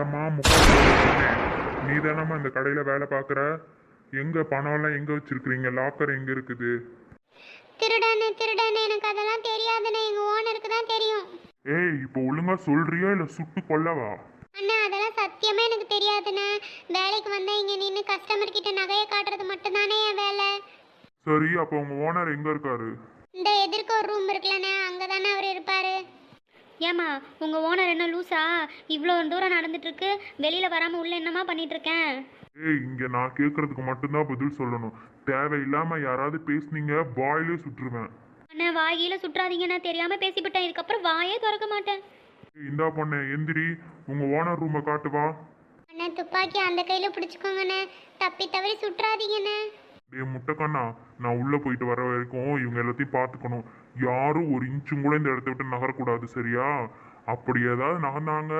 இந்தம்மா முக்கிய நீ தானம்மா இந்த கடையில் வேலை பார்க்குற? எங்கே பணம்லாம் எங்கே வச்சிருக்கிறீங்க? லாக்கர் எங்கே இருக்குது? திருடனே திருடனே எனக்கு அதெல்லாம் தெரியாதுண்ணே, எங்க ஓனருக்கு தான் தெரியும். ஏய், இப்போ ஒழுங்கா சொல்றியா இல்லை சுட்டு கொல்லவா? அண்ணா அதெல்லாம் சத்தியமே எனக்கு தெரியாதுண்ணே. வேலைக்கு வந்தா இங்க நின்று கஸ்டமர் கிட்ட நகையை காட்டுறது மட்டும்தானே என் வேலை. சரி, அப்போ உங்க ஓனர் எங்க இருக்காரு? இந்த எதிர்க்க ஒரு ரூம் இருக்குல்லண்ணே, அங்கதானே அவர் இருப்பாரு. ஏம்மா உங்கள் ஓனர் என்ன லூசா? இவ்வளோ தூரம் நடந்துட்டுருக்கு, வெளியில் வராமல் உள்ள என்னம்மா பண்ணிகிட்ருக்கேன்? ஏய், இங்க நான் கேட்கறதுக்கு மட்டும்தான் பதில் சொல்லணும். தேவையில்லாம யாராவது பேசுனீங்க வாயிலே சுட்டுருவேன். அண்ணா வாயில சுற்றாதீங்கண்ணா, தெரியாமல் பேசிவிட்டேன். இதுக்கப்புறம் வாயே திறக்க மாட்டேன். ஏய், இந்தா பொண்ணே எந்திரி, உங்க ஓனர் ரூமை காட்டுவா. அண்ணா துப்பாக்கி அந்த கையில பிடிச்சுக்கோங்கண்ணே, தப்பி தவறி சுற்றாதீங்கண்ணே. டேய் முட்டைக்கண்ணா, நான் உள்ள போயிட்டு வர வரைக்கும் இவங்க எல்லாத்தையும் பார்த்துக்கணும். யாரும் ஒரு இன்ச்சும் கூட இந்த இடத்த விட்டு நகரக்கூடாது, சரியா? அப்படி ஏதாவது நகர்ந்தாங்க